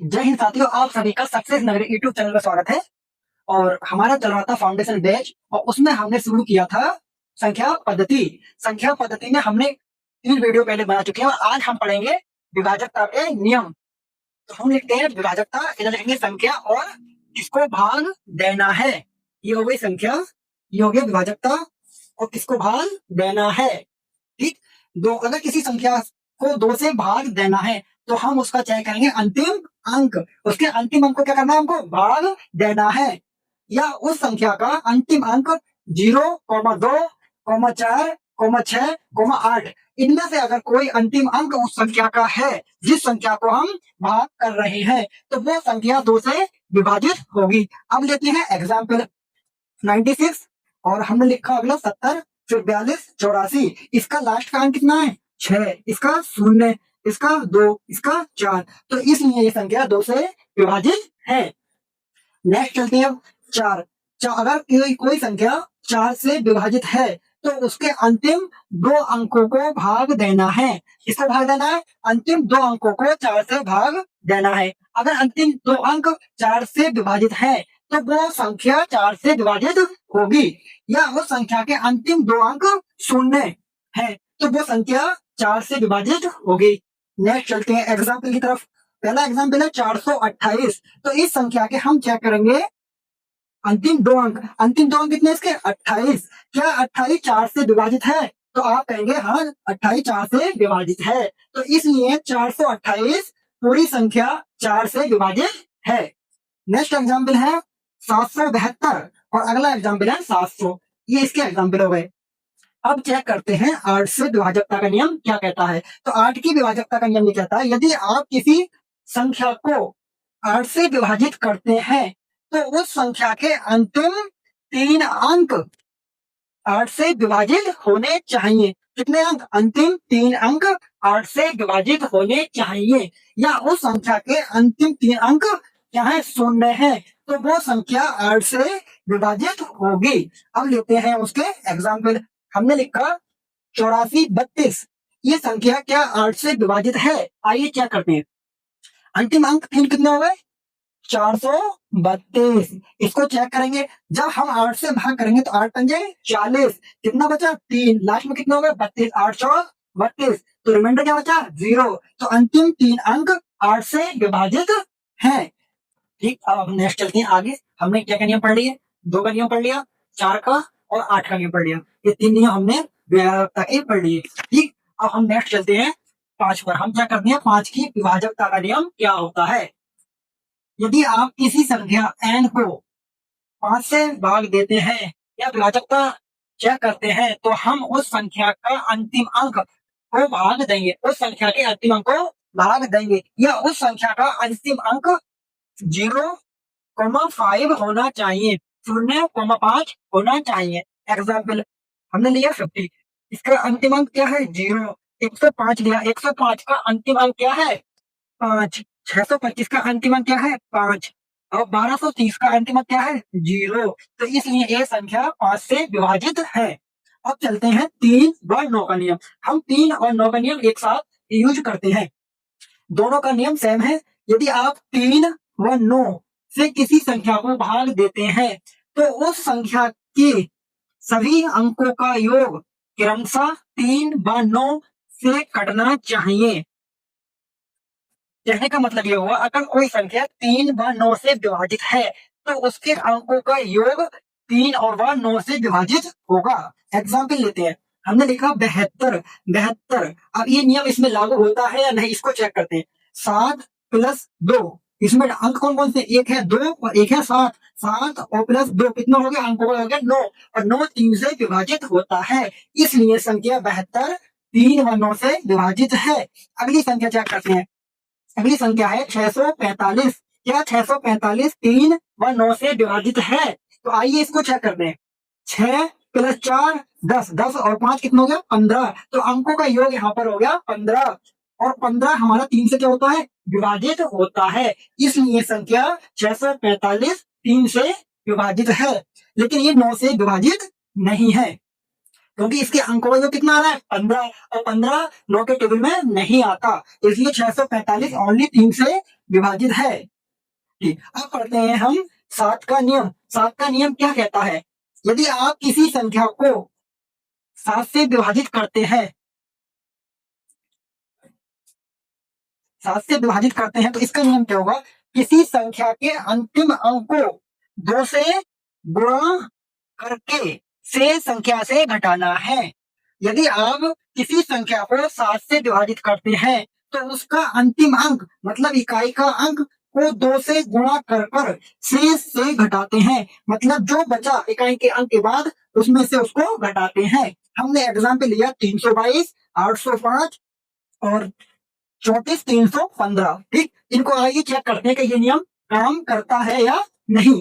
जय हिंद साथियों, आप सभी का सक्सेस नगरी यूट्यूब चैनल में स्वागत है। और हमारा चल रहा था फाउंडेशन बैच और उसमें हमने शुरू किया था संख्या पद्धति। संख्या पद्धति में हमने 3 वीडियो पहले बना चुके हैं और आज हम पढ़ेंगे विभाजकता के नियम। तो हम लिखते हैं विभाजकता, इधर लिखेंगे संख्या और किसको भाग देना है। ये हो गई संख्या, ये हो गया विभाजकता और किसको भाग देना है। ठीक, दो अगर किसी संख्या को 2 से भाग देना है तो हम उसका चयन करेंगे अंतिम अंक। उसके अंतिम अंक को क्या करना है, हमको भाग देना है। या उस संख्या का अंतिम अंक 0, 2, 4, 6, 8, इनमें से अगर कोई अंतिम अंक उस संख्या का है जिस संख्या को हम भाग कर रहे हैं तो वो संख्या 2 से विभाजित होगी। अब लेते हैं एग्जाम्पल 96 और हमने लिखा अगला 70, फिर 42, 84। इसका लास्ट का अंक कितना है 6, इसका 0, इसका 2, इसका 4। तो इसलिए ये संख्या 2 से विभाजित है। नेक्स्ट चलते हैं 4। अगर कोई संख्या 4 से विभाजित है तो उसके अंतिम 2 अंकों को भाग देना है। किसको भाग देना है? अंतिम 2 अंकों को 4 से भाग देना है। अगर अंतिम 2 अंक 4 से विभाजित है तो वो संख्या 4 से विभाजित होगी। या उस संख्या के अंतिम 2 अंक 0 है तो वो संख्या 4 से विभाजित होगी। नेक्स्ट चलते हैं एग्जाम्पल की तरफ। पहला एग्जाम्पल है 428। तो इस संख्या के हम चेक करेंगे अंतिम 2 अंक। अंतिम 2 अंक कितने इसके 28। क्या 28 4 से विभाजित है? तो आप कहेंगे हाँ 28 4 से विभाजित है। तो इसलिए 428 पूरी संख्या 4 से विभाजित है। नेक्स्ट एग्जाम्पल है 772 और अगला एग्जाम्पल है 700। ये इसके एग्जाम्पल हो गए। अब चेक करते हैं 8 से विभाजकता का नियम क्या कहता है। तो 8 की विभाजकता का नियम ये कहता है यदि आप किसी संख्या को 8 से विभाजित करते हैं तो उस संख्या के अंतिम 3 अंक 8 से विभाजित होने चाहिए। कितने अंक? अंतिम 3 अंक 8 से विभाजित होने चाहिए। या उस संख्या के अंतिम 3 अंक क्या है 0 है तो वो संख्या 8 से विभाजित होगी। अब लेते हैं उसके एग्जाम्पल। हमने लिखा 8432। ये संख्या क्या 8 से विभाजित है? आइए चेक करते हैं। अंतिम अंक 3 कितने हो गए 432। इसको चेक करेंगे। जब हम 8 से भाग करेंगे तो 8 पंजे 40, कितना बचा 3, लास्ट में कितना होगा 32, 8 चौक 32। तो रिमाइंडर क्या बचा 0। तो अंतिम 3 अंक 8 से विभाजित है। ठीक, अब नेक्स्ट चलते हैं आगे। हमने क्या क्या नियम पढ़ लिए? 2 का नियम पढ़ लिया, 4 का और 8 का नियम पढ़ लिया। ये 3 नियम हमने विभाजकता के पढ़ लिए। ठीक, अब हम नेक्स्ट चलते हैं 5 पर। हम क्या करते हैं 5 की विभाजकता का नियम क्या होता है। यदि आप किसी संख्या n को 5 से भाग देते हैं या विभाजकता चेक करते हैं तो हम उस संख्या का अंतिम अंक को भाग देंगे, उस संख्या के अंतिम अंक को भाग देंगे। या उस संख्या का अंतिम अंक 0,5 होना चाहिए, 0,5 होना चाहिए। एग्जाम्पल हमने लिया 50। इसका अंतिम अंक क्या है 0। 105 लिया, 105 का अंतिम अंक क्या है 5। 625 का अंतिम अंक क्या है 5 और 1230 का अंतिम अंक क्या है 0। तो इसलिए ये संख्या 5 से विभाजित है। अब चलते हैं 3 व 9 का नियम। हम 3 और 9 का नियम एक साथ यूज करते हैं। दोनों का नियम सेम है। यदि आप 3 व 9 से किसी संख्या को भाग देते हैं तो उस संख्या के सभी अंकों का योग क्रमशः 3 व 9 से कटना चाहिए। कहने का मतलब ये हुआ अगर कोई संख्या 3 व 9 से विभाजित है तो उसके अंकों का योग 3 और 9 से विभाजित होगा। एग्जाम्पल लेते हैं। हमने लिखा 72। 72, अब ये नियम इसमें लागू होता है या नहीं इसको चेक करते हैं। 7 + 2, इसमें अंक कौन कौन से? एक है 2 और एक है 7। 7 और +2 कितना हो गया? अंकों का हो गया 9 और 9 3 से विभाजित होता है। इसलिए संख्या 72 3 व 9 से विभाजित है। अगली संख्या चेक करते हैं। अगली संख्या है 645। क्या 645 3 व 9 से विभाजित है? तो आइए इसको चेक करते हैं। 6 + 4 10, 10 और 5 कितना हो गया 15। तो अंकों का योग यहाँ पर हो गया 15 और 15 हमारा 3 से क्या होता है विभाजित होता है। इसलिए संख्या 645 3 से विभाजित है, लेकिन ये 9 से विभाजित नहीं है क्योंकि इसके अंकों का योग कितना आ रहा है 15 और 15 9 के टेबल में नहीं आता। इसलिए 645 ओनली 3 से विभाजित है। ठीक, अब पढ़ते हैं हम 7 का नियम। 7 का नियम क्या कहता है? यदि आप किसी संख्या को 7 से विभाजित करते हैं, 7 से विभाजित करते हैं तो इसका नियम क्या होगा? किसी संख्या के अंतिम अंक को 2 से गुणा करके शेष संख्या से घटाना है। यदि आप किसी संख्या को 7 से विभाजित करते हैं तो उसका अंतिम अंक मतलब इकाई का अंक को 2 से गुणा कर कर शेष से घटाते हैं। मतलब जो बचा इकाई के अंक के बाद उसमें से उसको घटाते हैं। हमने एग्जाम्पल लिया 322, 805 और 34,315। ठीक, इनको आइए चेक करते हैं कि ये नियम काम करता है या नहीं।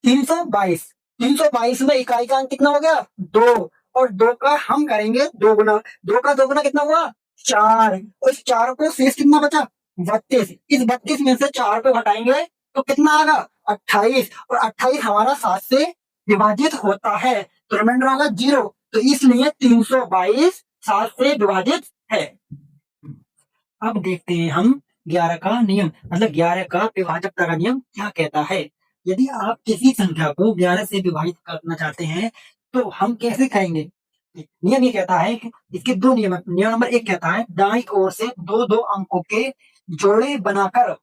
322, 322 में इकाई का अंक कितना हो गया? 2, और 2 का हम करेंगे 2 गुना। 2 का 2 गुना कितना हुआ? 4। उस 4 को शेष कितना बचा? 32। इस 32 में से 4 को घटाएंगे तो कितना आएगा? 28, और 28 हमारा 7 से विभाजित होता है तो रिमाइंडर होगा 0। तो इसलिए 322 7 से विभाजित है। अब देखते हैं हम 11 का नियम, मतलब 11 का विभाजकता का नियम क्या कहता है। यदि आप किसी संख्या को 11 से विभाजित करना चाहते हैं तो हम कैसे करेंगे? नियम ये कहता है कि इसके दो नियम। नियम नंबर 1 कहता है दाईं ओर से दो दो अंकों के जोड़े बनाकर,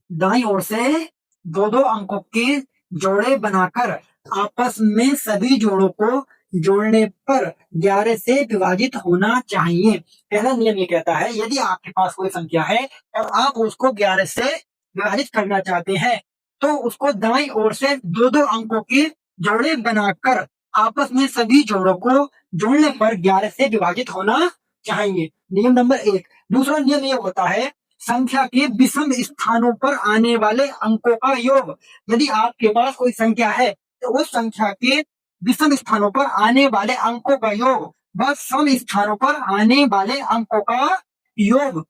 दाईं ओर से दो दो अंकों के जोड़े बनाकर आपस में सभी जोड़ों को जोड़ने पर 11 से विभाजित होना चाहिए। पहला नियम ये कहता है यदि आपके पास कोई संख्या है और आप उसको 11 से विभाजित करना चाहते हैं तो उसको दाईं ओर से दो दो अंकों के जोड़े बनाकर आपस में सभी जोड़ों को जोड़ने पर 11 से विभाजित होना चाहिए। नियम नंबर 1। दूसरा नियम ये होता है संख्या के विषम स्थानों पर आने वाले अंकों का योग। यदि आपके पास कोई संख्या है तो उस संख्या के विषम स्थानों पर आने वाले अंकों का योग व सम स्थानों पर आने वाले अंकों का योग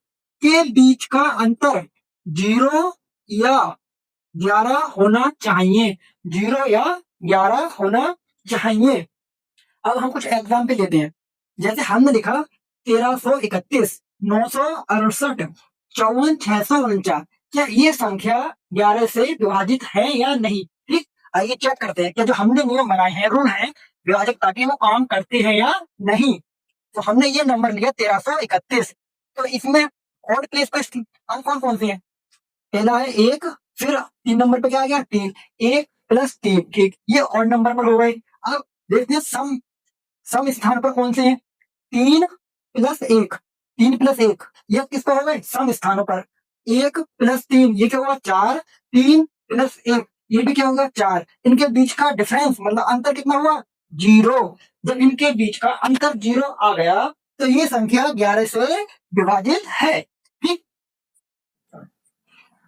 के बीच का अंतर 0 या 11 होना चाहिए। 0 या 11 होना चाहिए। अब हम कुछ एग्जाम्पल लेते हैं। जैसे हमने लिखा 1331, 968, 54,649। क्या ये संख्या 11 से विभाजित है या नहीं? ठीक, आइए चेक करते हैं कि जो हमने नियम बनाए हैं, रूल है विभाजकता के, वो काम करते हैं या नहीं। तो हमने ये नंबर लिया 1331, तो इसमें ऑड प्लेस पर अंक कौन कौन से हैं? पहला है 1, फिर 3 नंबर पे क्या आ गया? 3। 1 + 3। ठीक, ये ऑड नंबर पर हो गए। अब देखते हैं सम स्थान पर कौन से हैं? 3 + 1, 3 + 1, ये किसको हो गए? सम स्थानों पर। 1 + 3, ये क्या होगा? 4। 3 + 1, ये भी क्या होगा? 4। इनके बीच का डिफरेंस मतलब अंतर कितना हुआ? 0। जब इनके बीच का अंतर 0 आ गया तो ये संख्या 11 से विभाजित है। ठीक,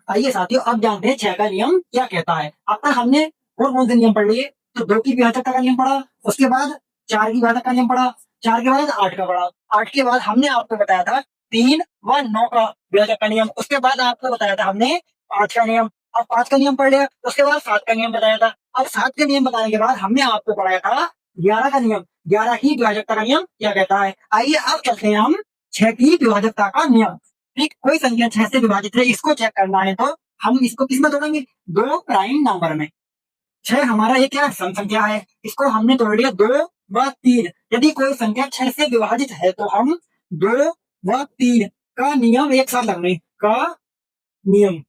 आइए साथियों अब जानते हैं 6 का नियम क्या कहता है। अब तक हमने और कौन से नियम पढ़ लिए? तो 2 की विभाजकता का नियम पढ़ा, उसके बाद 4 की विभाजकता का नियम पढ़ा, 4 के बाद 8 का पढ़ा, 8 के बाद हमने आपको बताया था 3 व 9 का विभाजक का नियम, उसके बाद आपको बताया था हमने 5 का नियम। अब 5 का नियम पढ़ लिया, उसके बाद 7 का नियम बताया था। अब 7 के नियम बताने के बाद हमने आपको पढ़ाया था 11 का नियम। 11 की विभाजकता का नियम क्या कहता है? आइए अब चलते हैं हम 6 की विभाजकता का नियम। ठीक, कोई संख्या 6 से विभाजित है, इसको चेक करना है तो हम इसको किस में तोड़ेंगे? 2 प्राइम नंबर में। 6 हमारा ये क्या सम संख्या है, इसको हमने तोड़ लिया 2 व 3। यदि कोई संख्या 6 से विभाजित है तो हम 2 व 3 का नियम एक साथ लगने का नियम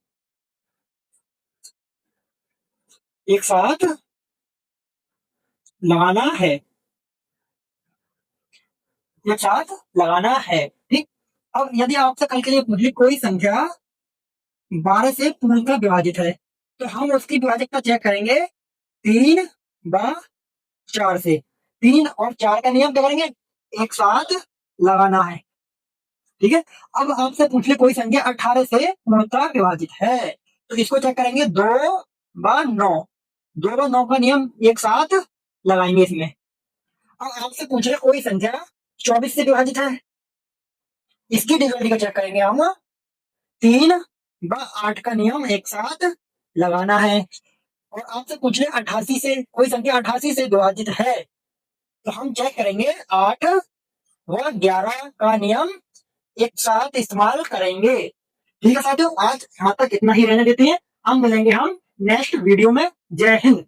एक साथ लगाना है, एक साथ लगाना है। ठीक, अब यदि आपसे कल के लिए पूछ ली कोई संख्या 12 से पूर्णतः विभाजित है तो हम उसकी विभाजकता चेक करेंगे 3 व 4 से। 3 और 4 का नियम क्या करेंगे? एक साथ लगाना है। ठीक है, अब आपसे पूछ ले कोई संख्या 18 से पूर्णतः विभाजित है तो इसको चेक करेंगे 2 व 9। 2 व 9 का नियम एक साथ लगाएंगे इसमें। अब आपसे पूछ ले कोई संख्या 24 से विभाजित है, इसकी डिविजिबिलिटी को चेक करेंगे हम। 3 व 8 का नियम एक साथ लगाना है। और आपसे पूछ ले 88 से, कोई संख्या 88 से विभाजित है तो हम चेक करेंगे 8 व 11 का नियम एक साथ इस्तेमाल करेंगे। ठीक है साथियों, आज यहाँ तक इतना ही रहने देते हैं। हम मिलेंगे नेक्स्ट वीडियो में। जय हिंद।